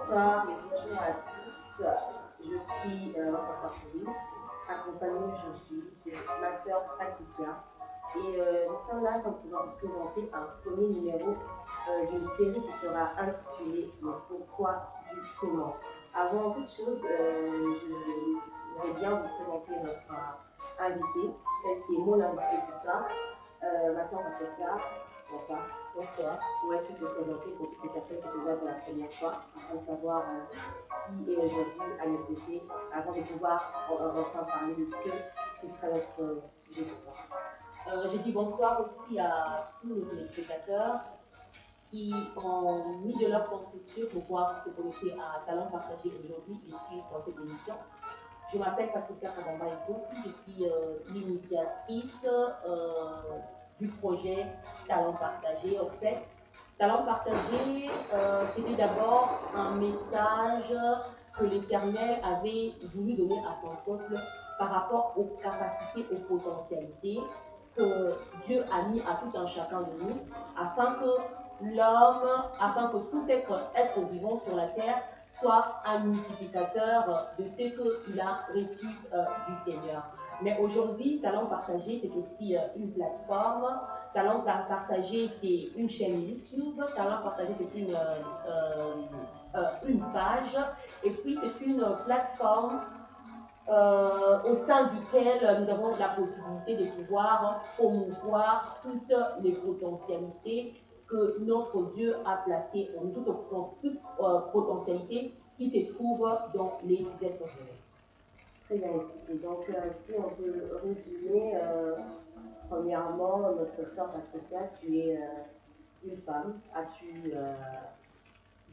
Bonsoir et bonjour à tous. Je suis votre sœur Pauline, accompagnée aujourd'hui de ma sœur Patricia. Et nous sommes là pour pouvoir vous présenter un premier numéro d'une série qui sera intitulée Le pourquoi du comment. Avant toute chose, je voudrais bien vous présenter notre invitée, celle qui est mon invitée ce soir, ma sœur Patricia. Bonsoir. Bonsoir. Pourrais-tu te présenter pour toutes les personnes qui te voient pour la première fois, afin de savoir qui est aujourd'hui à mes côtés, avant de pouvoir enfin parler de ce qui sera notre sujet ce soir. Je dis bonsoir aussi à tous nos téléspectateurs qui ont mis de leur temps précieux pour pouvoir se connecter à Talent Partagé aujourd'hui et suivre dans cette émission. Je m'appelle Patricia Kabamba Ekosi, je suis l'initiatrice du projet Talent Partagé. En fait, Talent Partagé, c'était d'abord un message que l'Éternel avait voulu donner à son peuple par rapport aux capacités, aux potentialités que Dieu a mis à tout un chacun de nous, afin que l'homme, afin que tout être vivant sur la terre soit un multiplicateur de ce qu'il a reçu du Seigneur. Mais aujourd'hui, Talent Partagé, c'est aussi une plateforme. Talent Partagé, c'est une chaîne YouTube. Talent Partagé, c'est une page. Et puis, c'est une plateforme au sein duquel nous avons la possibilité de pouvoir promouvoir toutes les potentialités que notre Dieu a placées en nous, toute potentialité qui se trouve dans les êtres humains. Très bien expliqué. Donc, si on peut résumer, premièrement, notre sœur Patricia, tu es une femme, as-tu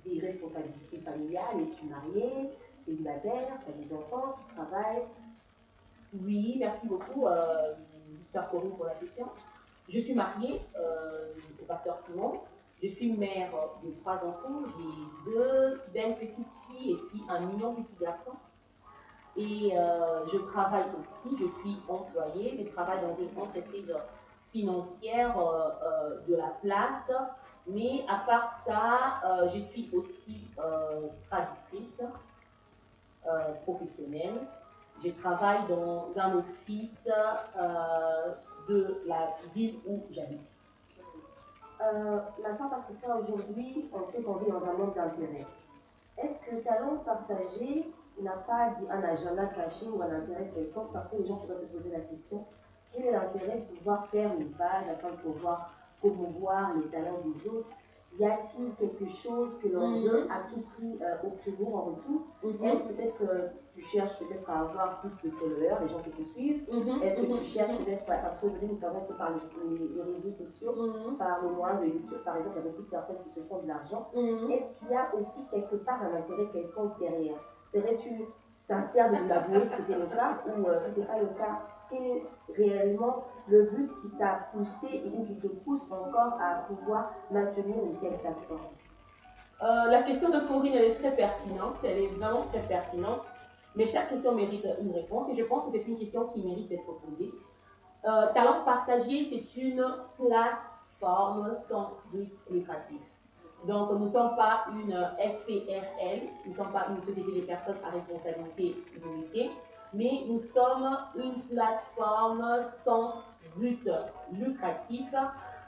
des responsabilités familiales, es-tu mariée, célibataire, tu as des enfants, tu travailles? Oui, merci beaucoup, sœur Corinne, pour la question. Je suis mariée au pasteur Simon. Je suis mère de 3 enfants. J'ai 2 belles petites filles et puis un mignon petit garçon. Et je travaille aussi, je suis employée. Je travaille dans une entreprise financière de la place. Mais à part ça, je suis aussi traductrice professionnelle. Je travaille dans un office de la ville où j'habite. Ma soeur Patricia, aujourd'hui, on sait qu'on vit dans un monde d'intérêt. Est-ce que Talent Partagé n'a pas un agenda caché ou un intérêt quelconque? Parce que les gens pourraient se poser la question, quel est l'intérêt de pouvoir faire une page afin de pouvoir promouvoir les talents des autres? Y a-t-il quelque chose que l'on veut à tout prix obtenir en retour? Est-ce peut-être que tu cherches peut-être à avoir plus de followers, les gens qui te suivent? Est-ce que tu cherches peut-être, parce qu'aujourd'hui nous savons que par les réseaux sociaux, par le moyen de YouTube par exemple, il y a beaucoup de personnes qui se font de l'argent. Est-ce qu'il y a aussi quelque part un intérêt quelconque derrière? Serais-tu sincère de l'avouer si c'était le cas, ou si ce n'est pas le cas, quel est réellement le but qui t'a poussé ou qui te pousse encore à pouvoir maintenir une telle plateforme? La question de Corinne, elle est très pertinente, elle est vraiment très pertinente, mais chaque question mérite une réponse et je pense que c'est une question qui mérite d'être posée. Talent Partagé, c'est une plateforme sans but lucratif. Donc, nous ne sommes pas une SPRL, nous ne sommes pas une société des personnes à responsabilité limitée, mais nous sommes une plateforme sans but lucratif.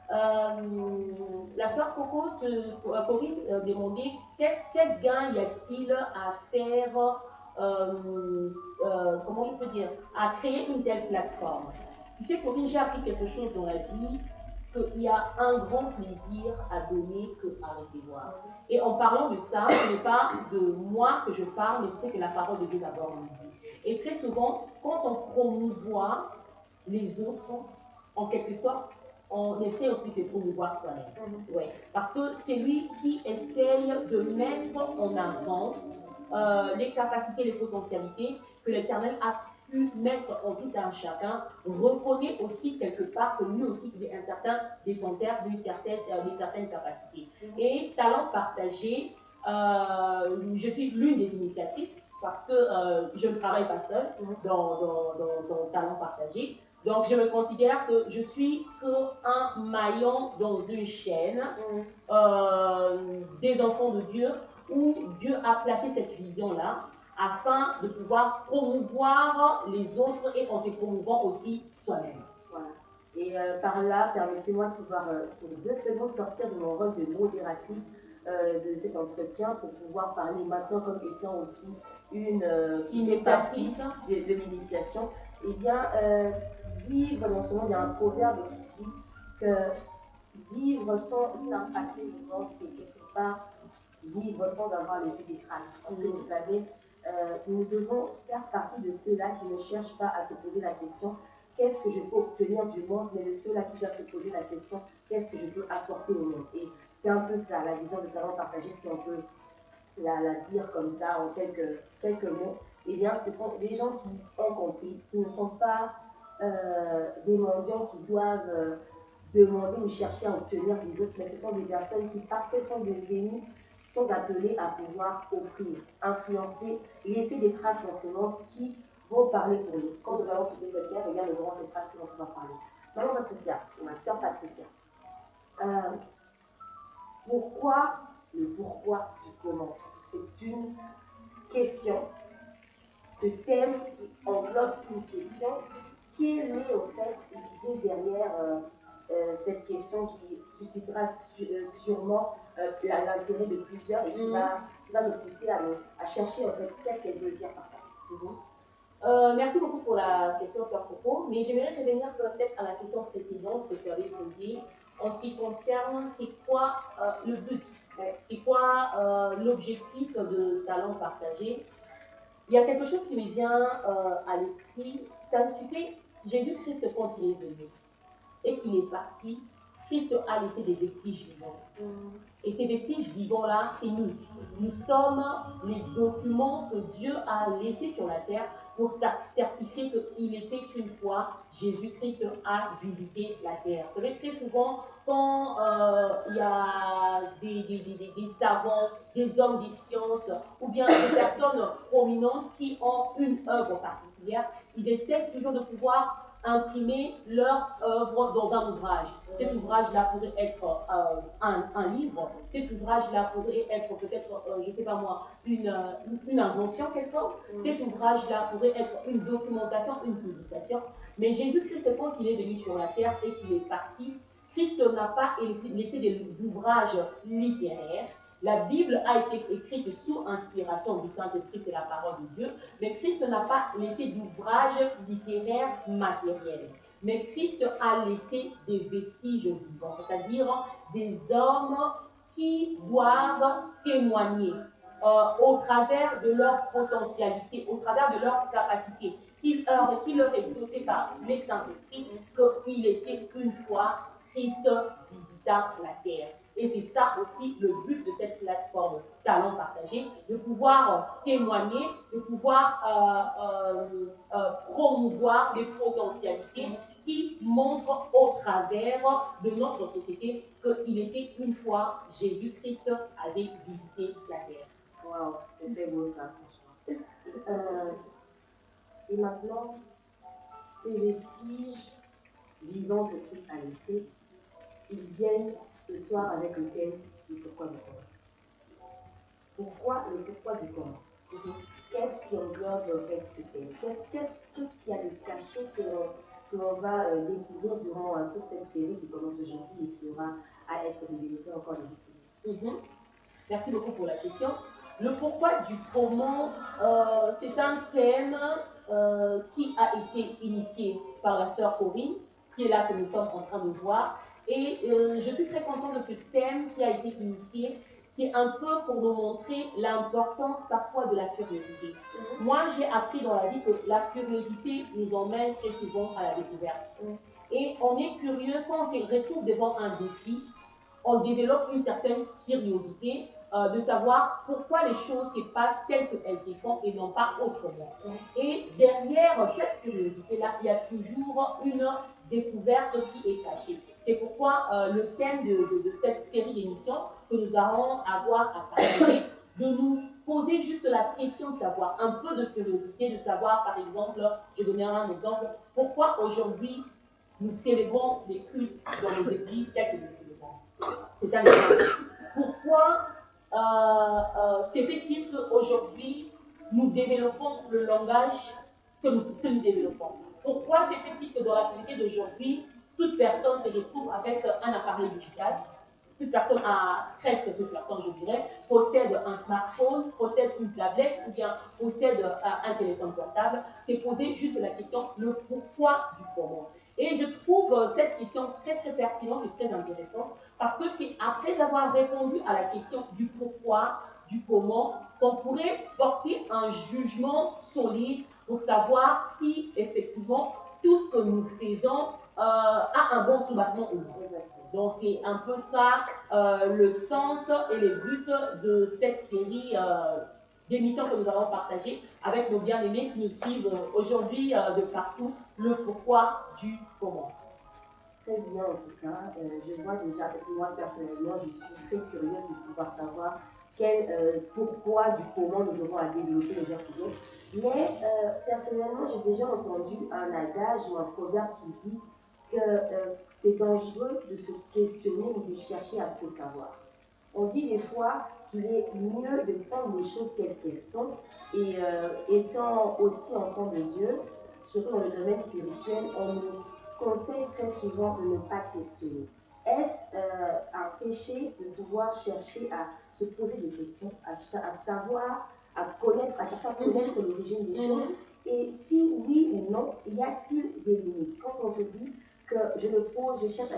La sœur Corinne demandait quel gain y a-t-il à faire, comment je peux dire, à créer une telle plateforme. Tu sais, Corinne, j'ai appris quelque chose dans la vie, qu'il y a un grand plaisir à donner qu'à recevoir. Et en parlant de ça, ce n'est pas de moi que je parle, mais c'est que la parole de Dieu d'abord nous dit. Et très souvent, quand on promouvoit les autres, en quelque sorte, on essaie aussi de promouvoir soi-même. Ouais. Parce que c'est lui qui essaye de mettre en avant les capacités, les potentialités que l'Éternel a pu mettre en tout un chacun, reconnaît aussi quelque part que lui aussi il est un certain détenteur d'une certaine capacité. Et Talent Partagé, je suis l'une des initiatrices parce que je ne travaille pas seule dans Talent Partagé. Donc, je me considère que je suis qu'un maillon dans une chaîne des enfants de Dieu où Dieu a placé cette vision-là afin de pouvoir promouvoir les autres et en se promouvant aussi soi-même. Voilà. Et par là, permettez-moi de pouvoir, pour 2 secondes, sortir de mon rôle de modératrice de cet entretien pour pouvoir parler maintenant comme étant aussi une partie de l'initiation. Eh bien, vivre dans ce monde, il y a un proverbe qui dit que vivre sans impacter le monde, c'est quelque part vivre sans avoir laissé des traces. Parce que vous savez, nous devons faire partie de ceux-là qui ne cherchent pas à se poser la question qu'est-ce que je peux obtenir du monde, mais de ceux-là qui doivent se poser la question qu'est-ce que je peux apporter au monde. Et c'est un peu ça, la vision de talent partagé, si on peut la dire comme ça en quelques mots. Eh bien, ce sont des gens qui ont compris, qui ne sont pas des mendiants qui doivent demander ou chercher à obtenir des autres, mais ce sont des personnes qui, parce qu'elles sont devenues, sont appelées à pouvoir offrir, influencer, laisser des traces dans ce monde qui vont parler pour nous. Quand nous allons quitter cette terre, eh bien, nous aurons ces traces qui vont pouvoir parler. Maman Patricia, ou ma soeur Patricia, pourquoi, le pourquoi du comment, c'est une question. Ce thème englobe une question. Quelle est au fait l'idée derrière cette question qui suscitera sûrement l'intérêt de plusieurs et qui va nous pousser à chercher en fait qu'est-ce qu'elle veut dire par ça. Merci beaucoup pour la question, Sœur Coco, mais j'aimerais revenir peut-être à la question précédente que tu avais posée en ce qui concerne c'est quoi le but, c'est quoi l'objectif de talent partagé. Il y a quelque chose qui me vient à l'esprit. Tu sais, Jésus-Christ, quand il est venu et qu'il est parti, Christ a laissé des vestiges vivants. Et ces vestiges vivants-là, c'est nous. Nous sommes les documents que Dieu a laissés sur la terre pour certifier qu'il était une fois Jésus-Christ a visité la terre. Vous savez, très souvent, quand il y a des savants, des hommes des sciences, ou bien des personnes prominentes qui ont une œuvre particulière, ils essaient toujours de pouvoir imprimer leur œuvre dans un ouvrage. Cet ouvrage-là pourrait être un livre, cet ouvrage-là pourrait être peut-être, je ne sais pas moi, une invention quelconque, cet ouvrage-là pourrait être une documentation, une publication. Mais Jésus-Christ, quand il est venu sur la terre et qu'il est parti, Christ n'a pas laissé des ouvrages littéraires. La Bible a été écrite sous inspiration du Saint-Esprit, c'est la parole de Dieu, mais Christ n'a pas laissé d'ouvrages littéraires matériels. Mais Christ a laissé des vestiges vivants, c'est-à-dire des hommes qui doivent témoigner au travers de leur potentialité, au travers de leur capacité, qui leur est doté par le Saint-Esprit, qu'il était une fois Christ visita la terre. Et c'est ça aussi le but de cette plateforme Talent Partagé, de pouvoir témoigner, de pouvoir promouvoir les potentialités qui montrent au travers de notre société qu'il était une fois Jésus-Christ avait visité la terre. Waouh, c'était beau ça, franchement. Et maintenant, ces vestiges vivants que Christ a laissés, ils viennent ce soir avec le thème du pourquoi du comment. Pourquoi le pourquoi du comment? Qu'est-ce qui englobe en fait ce thème? Qu'est-ce qu'il y a de caché que l'on va découvrir durant toute cette série qui commence aujourd'hui et qui aura à être développée encore les jours? Merci beaucoup pour la question. Le pourquoi du comment, c'est un thème qui a été initié par la sœur Corinne, qui est là que nous sommes en train de voir. Et je suis très contente de ce thème qui a été initié. C'est un peu pour nous montrer l'importance parfois de la curiosité. Moi, j'ai appris dans la vie que la curiosité nous emmène très souvent à la découverte. Et on est curieux quand on se retrouve devant un défi, on développe une certaine curiosité de savoir pourquoi les choses se passent telles qu'elles se font et non pas autrement. Et derrière cette curiosité-là, il y a toujours une découverte qui est cachée. C'est pourquoi le thème de cette série d'émissions que nous allons avoir à partager, de nous poser juste la question de savoir, un peu de curiosité, de savoir par exemple, je donnerai un exemple, pourquoi aujourd'hui nous célébrons les cultes dans nos églises telles que nous célébrons. C'est un exemple. Pourquoi c'est fait-il qu'aujourd'hui, nous développons le langage que nous développons? Pourquoi c'est fait-il que dans la société d'aujourd'hui, toute personne se retrouve avec un appareil digital? Toute personne, presque toute personne, je dirais, possède un smartphone, possède une tablette ou bien possède un téléphone portable. C'est poser juste la question, le pourquoi du comment. Et je trouve cette question très très pertinente et très intéressante parce que c'est après avoir répondu à la question du pourquoi, du comment, qu'on pourrait porter un jugement solide pour savoir si effectivement tout ce que nous faisons a un bon soubassement ou non. Donc c'est un peu ça le sens et le but de cette série d'émissions que nous allons partager avec nos bien-aimés qui nous suivent aujourd'hui de partout, le pourquoi du comment. Très bien en tout cas, je vois déjà, moi personnellement, je suis très curieuse de pouvoir savoir pourquoi du comment nous devons à développer les artisans. Mais personnellement, j'ai déjà entendu un adage ou un proverbe qui dit que c'est dangereux de se questionner ou de chercher à tout savoir. On dit des fois qu'il est mieux de prendre les choses telles qu'elles sont et étant aussi enfant de Dieu, surtout dans le domaine spirituel, on nous conseille très souvent de ne pas questionner. Est-ce un péché de pouvoir chercher à se poser des questions, à savoir, à chercher à connaître l'origine des choses? Et si oui ou non, y a-t-il des limites? Quand on se dit que je cherche à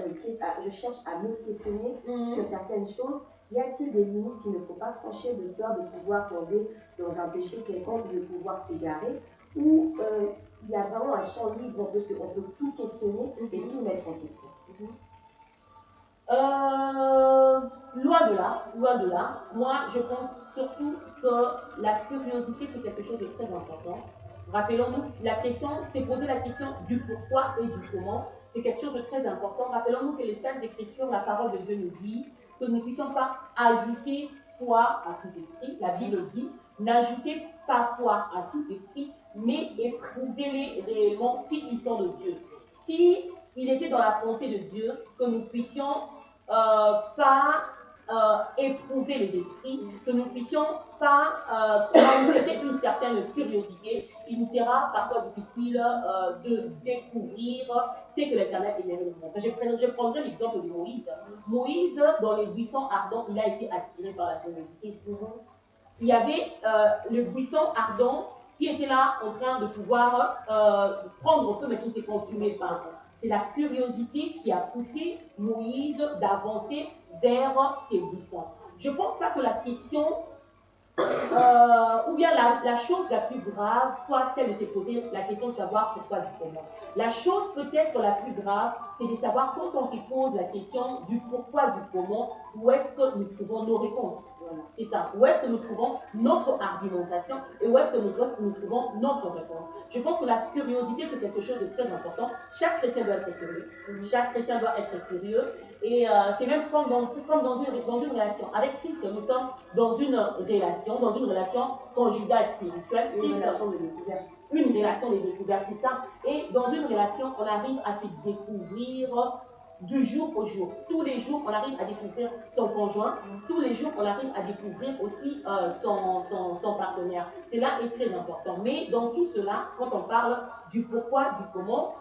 me questionner sur certaines choses, y a-t-il des limites qu'il ne faut pas franchir de peur de pouvoir tomber dans un péché quelconque, de pouvoir s'égarer, ou il y a vraiment un champ libre, on peut tout questionner et tout mettre en question? Loin de là. Moi, je pense surtout que la curiosité, c'est quelque chose de très important. Rappelons-nous, c'est poser la question du pourquoi et du comment. C'est quelque chose de très important. Rappelons-nous que les Saintes Écritures, la parole de Dieu nous dit que nous ne puissions pas ajouter foi à tout esprit. La Bible dit, n'ajoutez pas foi à tout esprit, mais éprouvez-les réellement s'ils sont de Dieu. Si il était dans la pensée de Dieu que nous puissions pas éprouver les esprits, que nous ne puissions pas manifester une certaine curiosité, il nous sera parfois difficile de découvrir ce que l'Éternel aimerait nous montrer. Je prendrai l'exemple de Moïse. Moïse, dans les buissons ardents, il a été attiré par la curiosité. Il y avait le buisson ardent qui était là en train de pouvoir prendre feu, mais qui s'est consumé par. C'est la curiosité qui a poussé Moïse d'avancer vers ces buissons. Je pense pas que la question, ou bien la chose la plus grave, soit celle de se poser la question de savoir pourquoi du comment. La chose peut-être la plus grave, c'est de savoir quand on se pose la question du pourquoi du comment, où est-ce que nous trouvons nos réponses. Voilà. C'est ça. Où est-ce que nous trouvons notre argumentation et où est-ce que nous trouvons notre réponse. Je pense que la curiosité, c'est quelque chose de très important. Chaque chrétien doit être curieux. Chaque chrétien doit être curieux. Et c'est même comme dans une relation. Avec Christ, nous sommes dans une relation conjugale spirituelle. Une relation de découverte. Une relation de découverte, c'est ça. Et dans une relation, on arrive à se découvrir du jour au jour. Tous les jours, on arrive à découvrir son conjoint. Tous les jours, on arrive à découvrir aussi son partenaire. Cela est très important. Mais dans tout cela, quand on parle du pourquoi, du comment,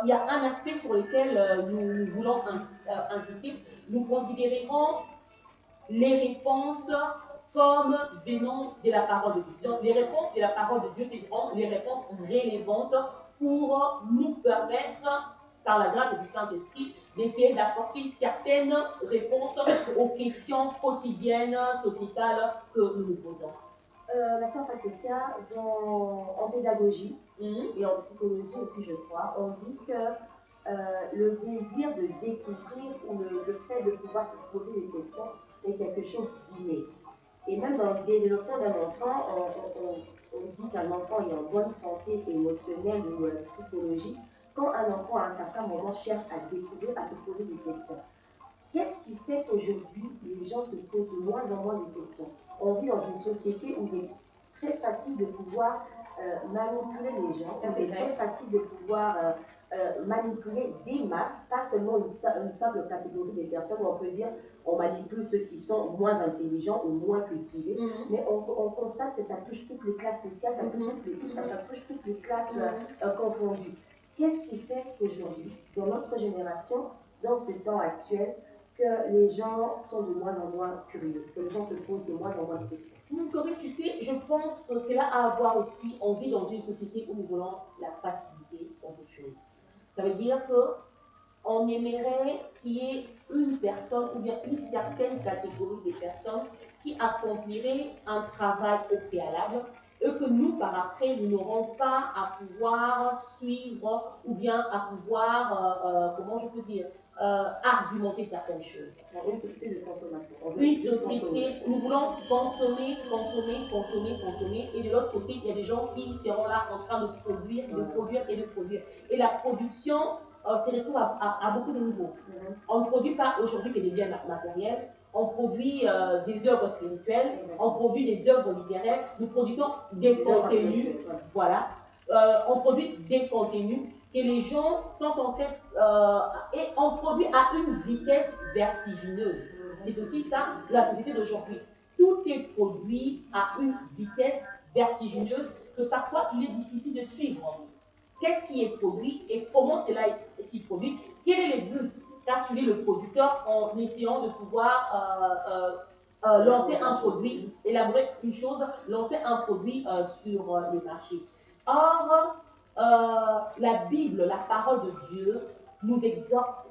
il y a un aspect sur lequel nous voulons insister. Nous considérerons les réponses comme venant de la parole de Dieu. Donc, les réponses de la parole de Dieu, c'est les réponses relevantes pour nous permettre, par la grâce du Saint-Esprit, d'essayer d'apporter certaines réponses aux questions quotidiennes, sociétales que nous nous posons. Ma sœur Patricia, en pédagogie et en psychologie aussi, je crois, on dit que le désir de découvrir ou le fait de pouvoir se poser des questions est quelque chose d'inné. Et même dans le développement d'un enfant, on dit qu'un enfant est en bonne santé émotionnelle ou psychologique quand un enfant à un certain moment cherche à découvrir, à se poser des questions. Qu'est-ce qui fait qu'aujourd'hui, les gens se posent de moins en moins de questions? On vit dans une société où il est très facile de pouvoir manipuler les gens, il est très facile de pouvoir manipuler des masses, pas seulement une simple catégorie de personnes où on peut dire on manipule ceux qui sont moins intelligents ou moins cultivés, mais on constate que ça touche toutes les classes sociales, ça touche toutes les classes confondues. Qu'est-ce qui fait qu'aujourd'hui, dans notre génération, dans ce temps actuel, que les gens sont de moins en moins curieux, que les gens se posent de moins en moins de questions? Corinne, tu sais, je pense que c'est là à avoir aussi, on vit dans une société où nous voulons la facilité dans toute chose. Ça veut dire qu'on aimerait qu'il y ait une personne ou bien une certaine catégorie de personnes qui accompliraient un travail au préalable et que nous, par après, nous n'aurons pas à pouvoir suivre ou bien à pouvoir, comment je peux dire, argumenter certaines choses. Une société de consommation. Une société, nous voulons consommer, et de l'autre côté, il y a des gens qui seront là en train de produire. Et la production se retrouve à beaucoup de niveaux. On ne produit pas aujourd'hui que des biens matériels, on produit des œuvres spirituelles, on produit des œuvres littéraires, nous produisons des contenus, voilà. On produit des contenus que les gens sont en fait, et on produit à une vitesse vertigineuse. C'est aussi ça, la société d'aujourd'hui. Tout est produit à une vitesse vertigineuse que parfois il est difficile de suivre. Qu'est-ce qui est produit et comment cela est produit? Quel est le but qu'a suivi le producteur en essayant de pouvoir lancer un produit, élaborer une chose, lancer un produit sur les marchés? Or, la Bible, la parole de Dieu, nous exhorte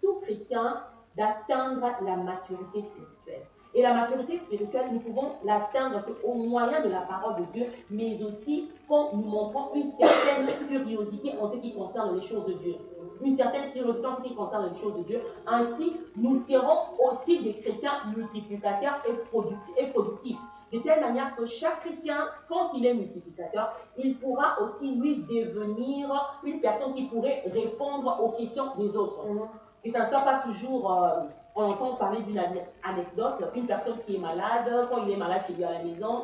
tout chrétien d'atteindre la maturité spirituelle. Et la maturité spirituelle, nous pouvons l'atteindre au moyen de la parole de Dieu, mais aussi quand nous montrons une certaine curiosité en ce qui concerne les choses de Dieu. Une certaine curiosité en ce qui concerne les choses de Dieu. Ainsi, nous serons aussi des chrétiens multiplicateurs et productifs. De telle manière que chaque chrétien, quand il est multiplicateur, il pourra aussi lui devenir une personne qui pourrait répondre aux questions des autres. Et ça ne soit pas toujours, on entend parler d'une anecdote, une personne qui est malade, quand il est malade chez lui à la maison,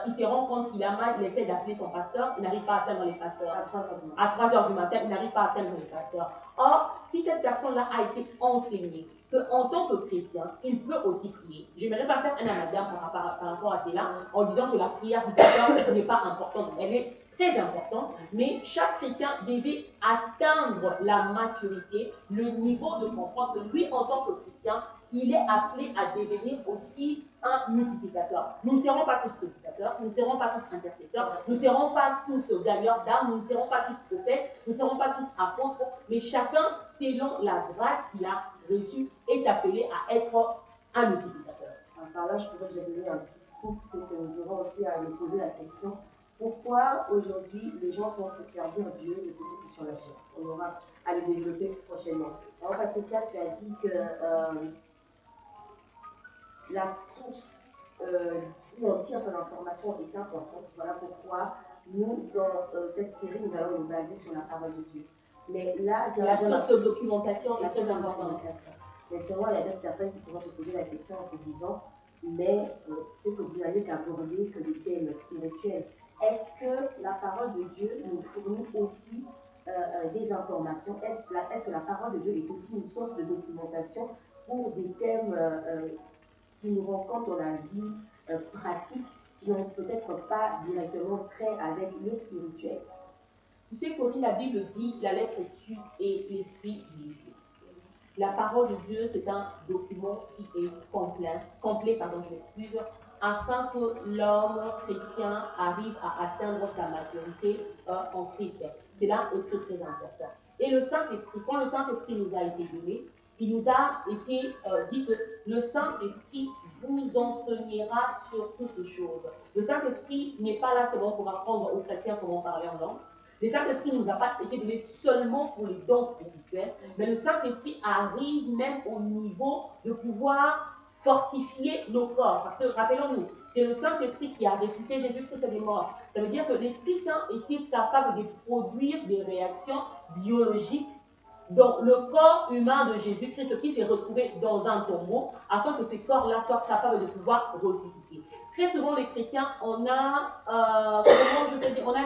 il se rend compte qu'il a mal, il essaie d'appeler son pasteur, il n'arrive pas à atteindre les pasteurs. À 3 heures du matin, il n'arrive pas à atteindre les pasteurs. Or, si cette personne-là a été enseignée qu'en tant que chrétien, il peut aussi prier. Je n'aimerais pas faire un amalgame par rapport à cela en disant que la prière du pasteur n'est pas importante. Elle est très importante, mais chaque chrétien devait atteindre la maturité, le niveau de comprendre que lui, en tant que chrétien, il est appelé à devenir aussi un multiplicateur. Nous ne serons pas tous prédicateurs, nous ne serons pas tous intercesseurs, nous ne serons pas tous gagneurs d'âme, nous ne serons pas tous prophètes, nous ne serons pas tous apôtres, mais chacun, selon la grâce qu'il a reçue, est appelé à être un multiplicateur. Par là, je pourrais déjà donner un petit scoop, c'est que nous aurons aussi à nous poser la question pourquoi aujourd'hui les gens pensent que servir Dieu ne se fait que sur la chair. On aura à le développer prochainement. Alors, Patricia, tu as dit que la source où on tire son information est importante. Voilà pourquoi nous, dans cette série, nous allons nous baser sur la parole de Dieu. Mais là, la source de documentation est très importante. Mais sûrement, il y a d'autres personnes qui pourront se poser la question en se disant mais c'est que vous n'avez qu'aborder que le thème spirituel. Est-ce que la parole de Dieu nous fournit aussi des informations? Est-ce que la parole de Dieu est aussi une source de documentation pour des thèmes qui nous rencontrent dans la vie pratique, qui n'ont peut-être pas directement trait avec le spirituel? Tu sais, Corinne, la Bible dit la lettre tue et l'esprit vivifie. La parole de Dieu, c'est un document qui est complet, afin que l'homme chrétien arrive à atteindre sa maturité en Christ. Cela est très, très important. Et le Saint-Esprit, quand le Saint-Esprit nous a été donné, il nous a été dit que le Saint-Esprit vous enseignera sur toutes choses. Le Saint-Esprit n'est pas là seulement pour apprendre aux chrétiens comment parler en langue. Le Saint-Esprit ne nous a pas été donné seulement pour les dons spirituels, mais le Saint-Esprit arrive même au niveau de pouvoir fortifier nos corps. Parce que, rappelons-nous, c'est le Saint-Esprit qui a ressuscité Jésus-Christ des morts. Ça veut dire que l'Esprit Saint était capable de produire des réactions biologiques dans le corps humain de Jésus-Christ qui s'est retrouvé dans un tombeau, afin que ces corps-là soient capables de pouvoir ressusciter. Très souvent, les chrétiens, on a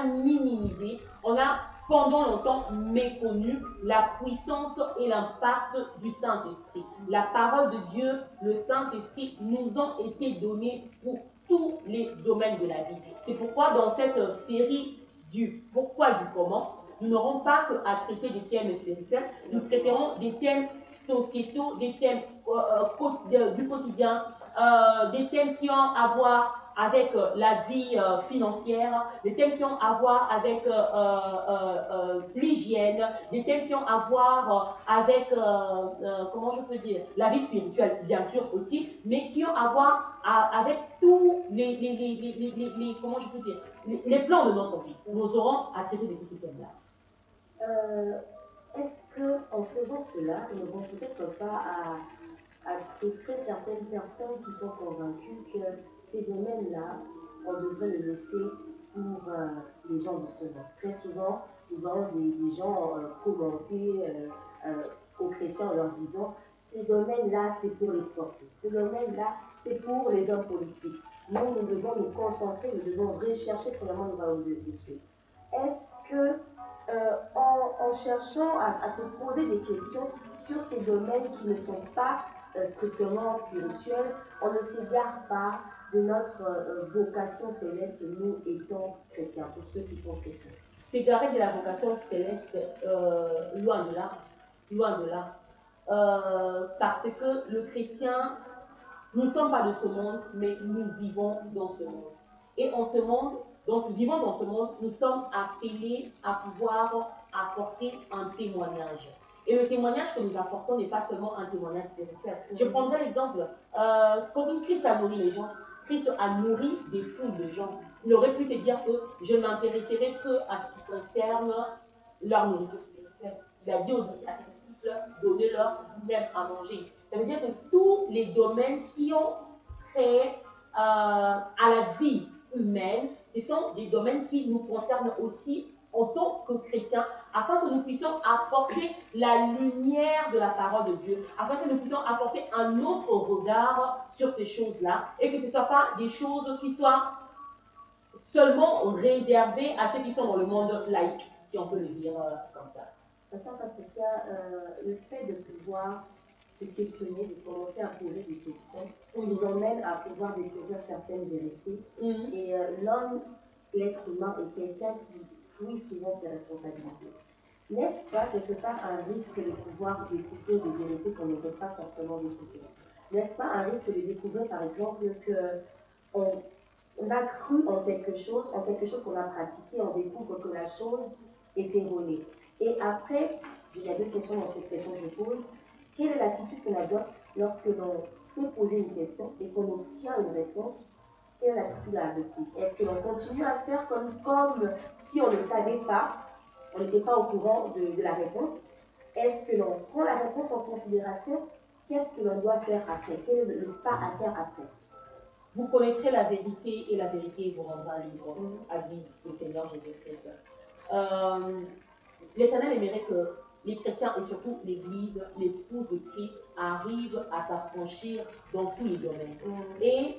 minimisé, on a pendant longtemps méconnu la puissance et l'impact du Saint-Esprit. La parole de Dieu, le Saint-Esprit, nous ont été donnés pour tous les domaines de la vie. C'est pourquoi dans cette série du pourquoi et du comment, nous n'aurons pas qu'à traiter des thèmes spirituels, nous traiterons des thèmes sociétaux, des thèmes du quotidien, des thèmes qui ont à voir avec la vie financière, des thèmes qui ont à voir avec l'hygiène, des thèmes qui ont à voir avec, comment je peux dire, la vie spirituelle, bien sûr aussi, mais qui ont à voir avec tous comment je peux dire, les plans de notre vie. Nous aurons à traiter de ces thèmes-là. Est-ce qu'en faisant cela, ils ne vont peut-être pas à frustrer certaines personnes qui sont convaincues que ces domaines-là, on devrait les laisser pour les gens de ce monde? Très souvent, nous avons des gens commenter aux chrétiens en leur disant ces domaines-là, c'est pour les sportifs, ces domaines-là, c'est pour les hommes politiques. Nous devons nous concentrer, nous devons rechercher premièrement le royaume de Dieu. Est-ce que en cherchant à se poser des questions sur ces domaines qui ne sont pas strictement spirituels, on ne s'égare pas de notre vocation céleste, nous étant chrétiens, pour ceux qui sont chrétiens? S'égarer de la vocation céleste, loin de là, loin de là. Parce que le chrétien, nous ne sommes pas de ce monde, mais nous vivons dans ce monde. Et en ce monde, vivant dans ce monde, nous sommes appelés à pouvoir apporter un témoignage. Et le témoignage que nous apportons n'est pas seulement un témoignage spirituel. Je prendrai l'exemple, quand Christ a nourri les gens, Christ a nourri des foules de gens. Il aurait pu se dire que je ne m'intéresserai qu'à ce qui concerne leur nourriture spirituelle. Il a dit à ses disciples, donnez-leur vous-même à manger. Ça veut dire que tous les domaines qui ont trait à la vie humaine, ce sont des domaines qui nous concernent aussi en tant que chrétiens, afin que nous puissions apporter la lumière de la parole de Dieu, afin que nous puissions apporter un autre regard sur ces choses-là, et que ce ne soient pas des choses qui soient seulement réservées à ceux qui sont dans le monde laïque, si on peut le dire comme ça. Pasteur Patricia, le fait de pouvoir se questionner, de commencer à poser des questions, nous emmène à pouvoir découvrir certaines vérités. Et l'homme, l'être humain, est quelqu'un qui fouille souvent ses responsabilités. N'est-ce pas quelque part un risque de pouvoir découvrir des vérités qu'on n'aurait pas forcément découvrir? N'est-ce pas un risque de découvrir, par exemple, qu'on a cru en quelque chose qu'on a pratiqué, on découvre que la chose est erronée. Et après, il y a deux questions dans cette question que je pose. Quelle est l'attitude qu'on adopte lorsque l'on s'est posé une question et qu'on obtient une réponse? Quelle est l'attitude à adopter? Est-ce que l'on continue à faire comme si on ne savait pas, on n'était pas au courant de la réponse? Est-ce que l'on prend la réponse en considération? Qu'est-ce que l'on doit faire après? Quel est le pas à faire après? Vous connaîtrez la vérité et la vérité vous rendra libre, a dit le Seigneur Jésus-Christ. L'Éternel aimerait que les chrétiens et surtout l'Église, l'épouse de Christ, arrivent à s'affranchir dans tous les domaines. Et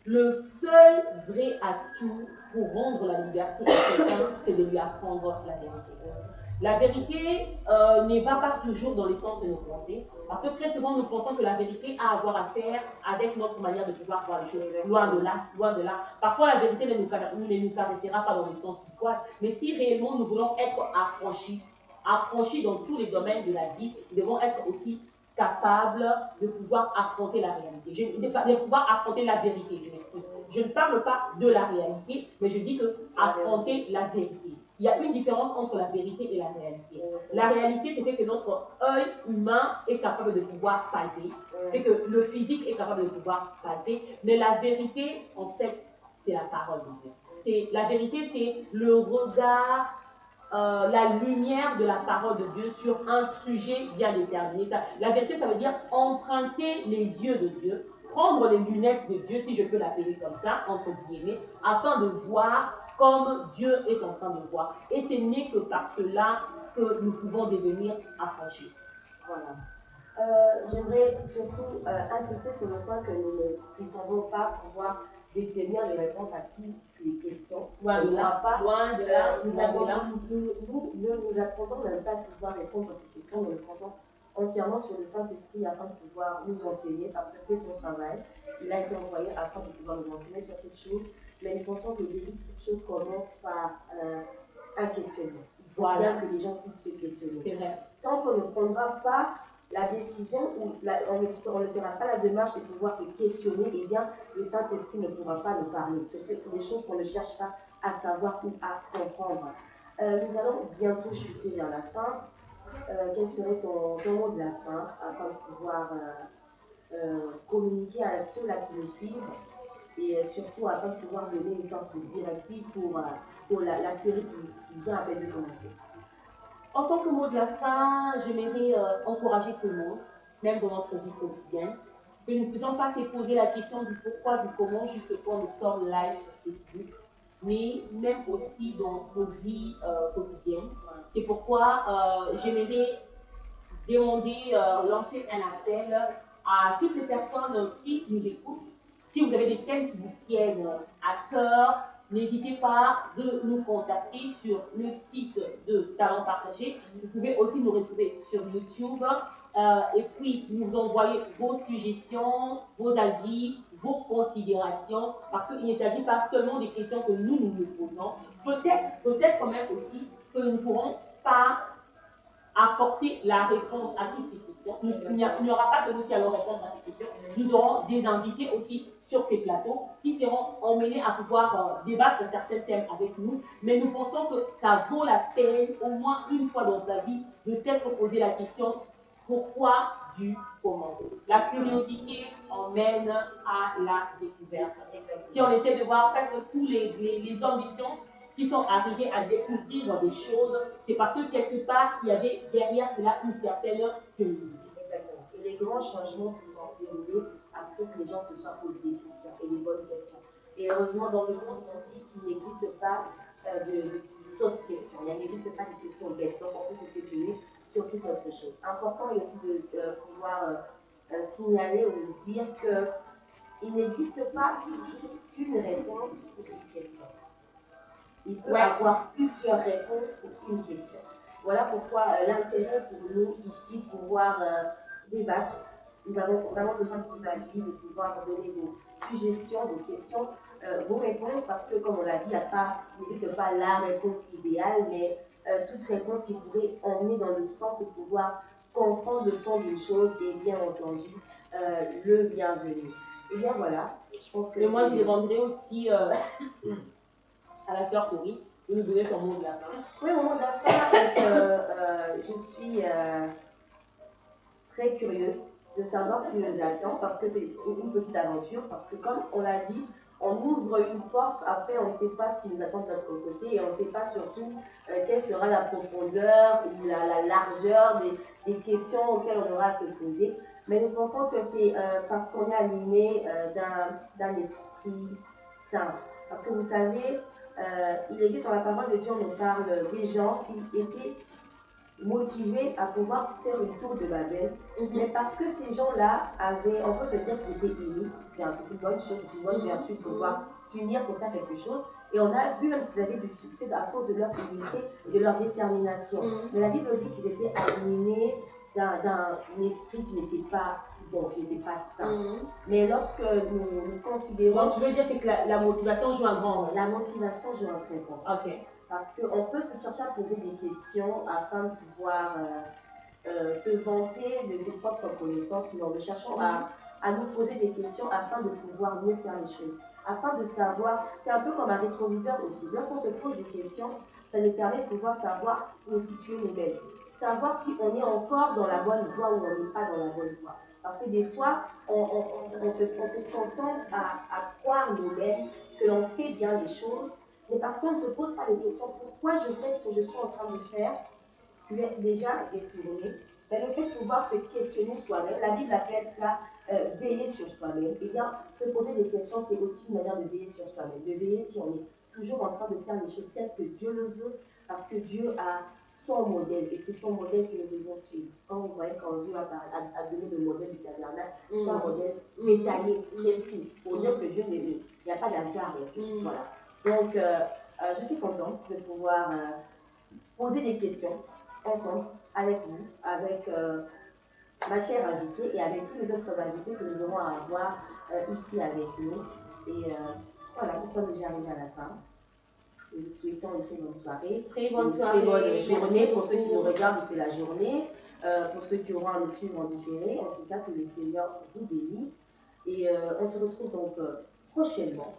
le seul vrai atout pour rendre la liberté à quelqu'un, c'est de lui apprendre la vérité. La vérité ne va pas toujours dans les sens de nos pensées, parce que très souvent nous pensons que la vérité a à voir à faire avec notre manière de pouvoir voir les choses. Loin de là, loin de là. Parfois la vérité ne nous caressera pas dans les sens du poil, mais si réellement nous voulons être affranchis dans tous les domaines de la vie, nous devons être aussi capables de pouvoir affronter la réalité, de pouvoir affronter la vérité, je m'explique. Je ne parle pas de la réalité, mais je dis que affronter la vérité. Il y a une différence entre la vérité et la réalité. La réalité, c'est ce que notre œil humain est capable de pouvoir palper, c'est que le physique est capable de pouvoir palper, mais la vérité, en fait, c'est la parole de Dieu. La vérité, c'est le regard, la lumière de la parole de Dieu sur un sujet bien déterminé. La vérité, ça veut dire emprunter les yeux de Dieu, prendre les lunettes de Dieu, si je peux l'appeler comme ça, entre guillemets, afin de voir comme Dieu est en train de voir. Et ce n'est que par cela que nous pouvons devenir affranchis. Voilà. J'aimerais surtout insister sur le point que nous ne pouvons pas pouvoir détenir les réponses à toutes les questions. Loin de là, loin de là, nous ne nous attendons même pas à pouvoir répondre à ces questions, mais nous comptons entièrement sur le Saint-Esprit afin de pouvoir nous enseigner, parce que c'est son travail. Il a été envoyé afin de pouvoir nous enseigner sur toutes choses, mais nous pensons que toute chose commence par un questionnement. Il faut bien que les gens puissent se questionner. C'est vrai. Tant qu'on ne prendra pas la décision ou on ne fera pas la démarche de pouvoir se questionner, eh bien, le Saint-Esprit ne pourra pas nous parler. Ce sont des choses qu'on ne cherche pas à savoir ou à comprendre. Nous allons bientôt chuter vers la fin. Quel serait ton mot de la fin afin de pouvoir communiquer à ceux-là qui nous suivent et surtout afin de pouvoir donner une sorte de directive pour la série qui vient à peine de commencer? En tant que mot de la fin, j'aimerais encourager tout le monde, même dans notre vie quotidienne, que nous ne faisons pas se poser la question du pourquoi, du comment, juste quand on sort live sur Facebook, mais même aussi dans nos vies quotidiennes. C'est pourquoi j'aimerais demander, lancer un appel à toutes les personnes qui nous écoutent. Si vous avez des thèmes qui vous tiennent à cœur, n'hésitez pas de nous contacter sur le site de Talent Partagé. Vous pouvez aussi nous retrouver sur YouTube et puis nous envoyer vos suggestions, vos avis, vos considérations, parce qu'il ne s'agit pas seulement des questions que nous posons. Peut-être même aussi que nous ne pourrons pas apporter la réponse à toutes ces questions. Il n'y aura pas que nous qui allons répondre à ces questions. Nous aurons des invités aussi sur ces plateaux qui seront emmenés à pouvoir débattre de certains thèmes avec nous. Mais nous pensons que ça vaut la peine, au moins une fois dans sa vie, de s'être posé la question pourquoi, du comment. La curiosité emmène à la découverte. Si on essaie de voir presque tous les hommes de science qui sont arrivés à découvrir des choses, c'est parce que quelque part, il y avait derrière cela une certaine curiosité. Exactement. Et les grands changements se sont déroulés après que les gens se soient posés des questions, et des bonnes questions. Et heureusement, dans le monde antique, il n'existe pas de sautes questions. Il n'existe pas de questions bêtes. Donc, on peut se questionner sur toute autre chose. Important est aussi de pouvoir signaler ou de dire qu'il n'existe pas juste une réponse pour une question. Il peut avoir plusieurs réponses pour une question. Voilà pourquoi l'intérêt pour nous ici, pouvoir débattre. Nous avons vraiment besoin de vos avis, de pouvoir donner vos suggestions, vos questions, vos réponses, parce que comme on l'a dit, il n'existe pas la réponse idéale, mais toute réponse qui pourrait emmener dans le sens de pouvoir comprendre le fond d'une chose et bien entendu le bienvenu. Et bien voilà, je pense que... Mais moi, je demanderais aussi à la sœur Corinne de nous donner son mot de la fin. Oui, mon mot de la fin, je suis très curieuse de savoir ce qui nous attend, parce que c'est une petite aventure, parce que comme on l'a dit, on ouvre une porte, après on ne sait pas ce qui nous attend de notre côté, et on ne sait pas surtout quelle sera la profondeur ou la largeur des questions auxquelles on aura à se poser. Mais nous pensons que c'est parce qu'on est animé d'un esprit saint. Parce que vous savez, il existe dans la parole de Dieu, on nous parle des gens qui étaient motivés à pouvoir faire une tour de Babel, mais parce que ces gens-là avaient, on peut se dire qu'ils étaient unis, c'est une bonne chose, c'est une bonne vertu de pouvoir s'unir pour faire quelque chose, et on a vu qu'ils avaient du succès à cause de leur unité, de leur détermination. Mais la Bible dit qu'ils étaient animés d'un esprit qui n'était pas bon, qui n'était pas sain. Mais lorsque nous considérons... Donc tu veux dire que la motivation joue un grand rôle? La motivation joue un très grand rôle. Ok. Parce qu'on peut se chercher à poser des questions afin de pouvoir se vanter de ses propres connaissances. Non, nous cherchons à nous poser des questions afin de pouvoir mieux faire les choses. Afin de savoir, c'est un peu comme un rétroviseur aussi. Lorsqu'on se pose des questions, ça nous permet de pouvoir savoir où situer nous-mêmes. Savoir si on est encore dans la bonne voie ou on n'est pas dans la bonne voie. Parce que des fois, on se contente à croire nous-mêmes que l'on fait bien les choses, mais parce qu'on ne se pose pas les questions pourquoi je fais ce que je suis en train de faire, tu es déjà détourné. Mais le fait de pouvoir se questionner soi-même, la Bible appelle ça veiller sur soi-même. Et bien, se poser des questions, c'est aussi une manière de veiller sur soi-même. De veiller si on est toujours en train de faire les choses telles que Dieu le veut, parce que Dieu a son modèle, et c'est son modèle que nous devons suivre. Quand vous voyez, quand Dieu a donné le modèle du tabernacle, c'est un modèle détaillé, précis, pour dire que Dieu Il n'y a pas d'hasard. Voilà. Donc, je suis contente de pouvoir poser des questions ensemble, avec vous, avec ma chère invitée et avec tous les autres invités que nous aurons à avoir ici avec nous. Et voilà, nous sommes déjà arrivés à la fin. Nous souhaitons une très bonne soirée. Très bonne Très bonne journée pour ceux qui nous regardent, c'est la journée. Pour ceux qui auront à nous suivre en différé, en tout cas, que le Seigneur vous bénisse. Et on se retrouve donc prochainement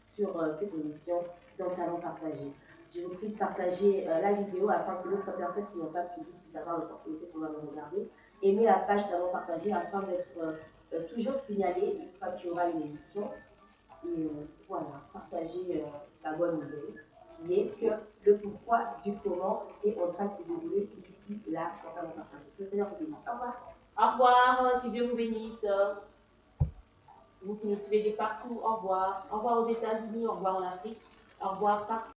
sur cette émission dans Talent Partagé. Je vous prie de partager la vidéo afin que d'autres personnes qui n'ont pas suivi puissent avoir l'opportunité de pouvoir nous regarder. Aimez la page Talent Partagé afin d'être toujours signalé une fois qu'il y aura une émission. Et voilà, partagez la bonne nouvelle qui est que le pourquoi du comment est en train de se dérouler ici, là, dans Talent Partagé. Que le Seigneur vous bénisse. Au revoir. Au revoir, que Dieu vous bénisse. Vous qui nous suivez de partout, au revoir. Au revoir aux États-Unis, au revoir en Afrique, au revoir partout.